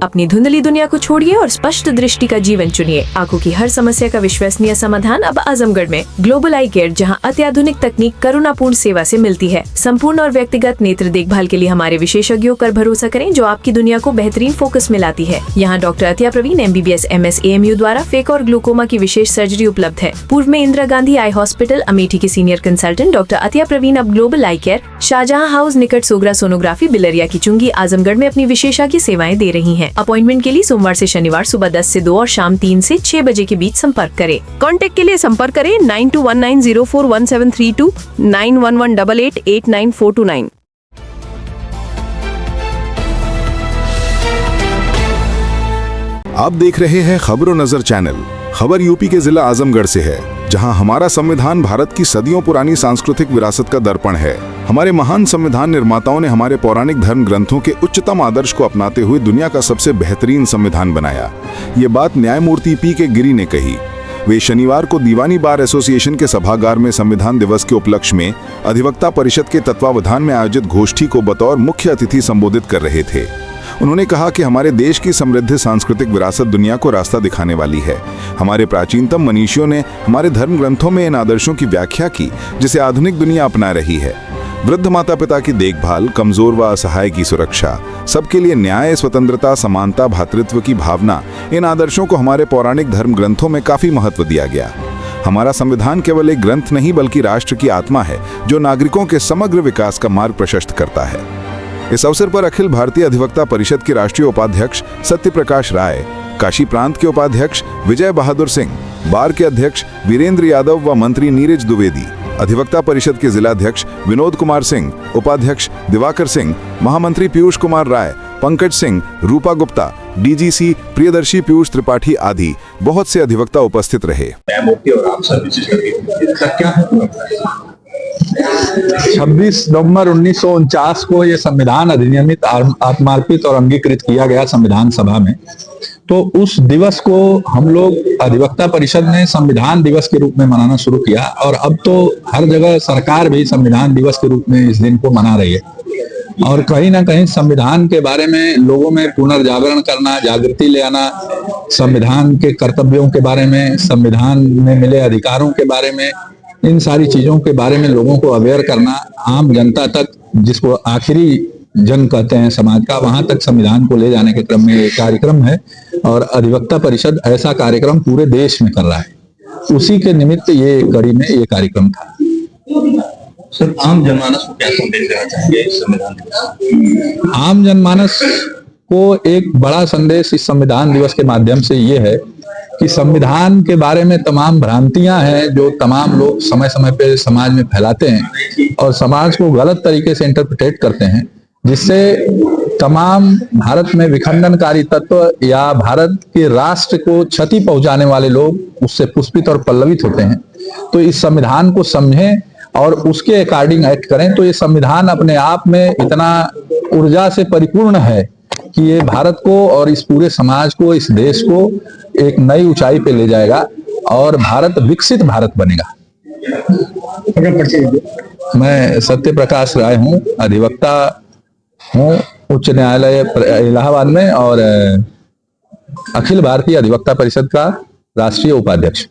अपनी धुंधली दुनिया को छोड़िए और स्पष्ट दृष्टि का जीवन चुनिए। आंखों की हर समस्या का विश्वसनीय समाधान अब आजमगढ़ में। ग्लोबल आई केयर, जहां अत्याधुनिक तकनीक करुणापूर्ण सेवा से मिलती है। संपूर्ण और व्यक्तिगत नेत्र देखभाल के लिए हमारे विशेषज्ञों पर भरोसा करें, जो आपकी दुनिया को बेहतरीन फोकस में लाती है। यहाँ doctor Atiya Praveen MBBS MS AMU द्वारा फेक और ग्लूकोमा की विशेष सर्जरी उपलब्ध है। पूर्व में इंदिरा गांधी आई हॉस्पिटल अमेठी के senior consultant doctor Atiya Praveen अब global eye care, Shahjahan house निकट सोगरा सोनोग्राफी, बिलरिया की चुंगी, आजमगढ़ में अपनी विशेषज्ञ सेवाएं दे रही हैं। अपॉइंटमेंट के लिए सोमवार से शनिवार सुबह 10 से 2 और शाम 3 से 6 बजे के बीच संपर्क करें। कॉन्टैक्ट के लिए संपर्क करें 9219041732 9118889429। आप देख रहे हैं खबरों नजर चैनल। खबर यूपी के जिला आजमगढ़ से है, जहां हमारा संविधान भारत की सदियों पुरानी सांस्कृतिक विरासत का दर्पण है। हमारे महान संविधान निर्माताओं ने हमारे पौराणिक धर्म ग्रंथों के उच्चतम आदर्श को अपनाते हुए दुनिया का सबसे बेहतरीन संविधान बनाया। ये बात न्यायमूर्ति PK गिरी ने कही। वे शनिवार को दीवानी बार एसोसिएशन के सभागार में संविधान दिवस के उपलक्ष्य में अधिवक्ता परिषद के तत्वावधान में आयोजित गोष्ठी को बतौर मुख्य अतिथि संबोधित कर रहे थे। उन्होंने कहा कि हमारे देश की समृद्ध सांस्कृतिक विरासत दुनिया को रास्ता दिखाने वाली है। हमारे प्राचीनतम मनीषियों ने हमारे धर्म ग्रंथों में इन आदर्शों की व्याख्या की, जिसे आधुनिक दुनिया अपना रही है। वृद्ध माता पिता की देखभाल, कमजोर व असहाय की सुरक्षा, सबके लिए न्याय, स्वतंत्रता, समानता, भ्रातृत्व की भावना, इन आदर्शों को हमारे पौराणिक धर्म ग्रंथों में काफी महत्व दिया गया। हमारा संविधान केवल एक ग्रंथ नहीं, बल्कि राष्ट्र की आत्मा है, जो नागरिकों के समग्र विकास का मार्ग प्रशस्त करता है। इस अवसर पर अखिल भारतीय अधिवक्ता परिषद के राष्ट्रीय उपाध्यक्ष सत्यप्रकाश राय, काशी प्रांत के उपाध्यक्ष विजय बहादुर सिंह, बार के अध्यक्ष वीरेंद्र यादव व मंत्री नीरज द्विवेदी, अधिवक्ता परिषद के जिलाध्यक्ष विनोद कुमार सिंह, उपाध्यक्ष दिवाकर सिंह, महामंत्री पीयूष कुमार राय, पंकज सिंह, रूपा गुप्ता, DGC प्रियदर्शी पीयूष त्रिपाठी आदि बहुत से अधिवक्ता उपस्थित रहे। 26 नवंबर 1949 को यह संविधान अधिनियमित, आत्मार्पित और अंगीकृत किया गया संविधान सभा में। तो उस दिवस को हम लोग अधिवक्ता परिषद ने संविधान दिवस के रूप में मनाना शुरू किया, और अब तो हर जगह सरकार भी संविधान दिवस के रूप में इस दिन को मना रही है। और कहीं ना कहीं संविधान के बारे में लोगों में पुनर्जागरण करना, जागृति ले आना, संविधान के कर्तव्यों के बारे में, संविधान में मिले अधिकारों के बारे में, इन सारी चीजों के बारे में लोगों को अवेयर करना, आम जनता तक, जिसको आखिरी जन कहते हैं समाज का, वहां तक संविधान को ले जाने के क्रम में एक कार्यक्रम है। और अधिवक्ता परिषद ऐसा कार्यक्रम पूरे देश में कर रहा है। उसी के निमित्त ये कड़ी में ये कार्यक्रम था। सर, आम जनमानस को क्या संदेश देना चाहेंगे इस संविधान दिवस? आम जनमानस को एक बड़ा संदेश इस संविधान दिवस के माध्यम से ये है कि संविधान के बारे में तमाम भ्रांतियां हैं जो तमाम लोग समय समय पे समाज में फैलाते हैं और समाज को गलत तरीके से इंटरप्रिटेट करते हैं, जिससे तमाम भारत में विखंडनकारी तत्व या भारत के राष्ट्र को क्षति पहुंचाने वाले लोग उससे पुष्पित और पल्लवित होते हैं। तो इस संविधान को समझें और उसके अकॉर्डिंग एक्ट करें, तो ये संविधान अपने आप में इतना ऊर्जा से परिपूर्ण है कि ये भारत को और इस पूरे समाज को, इस देश को एक नई ऊंचाई पे ले जाएगा और भारत विकसित भारत बनेगा। मैं सत्यप्रकाश राय हूँ, अधिवक्ता हूँ उच्च न्यायालय इलाहाबाद में और अखिल भारतीय अधिवक्ता परिषद का राष्ट्रीय उपाध्यक्ष।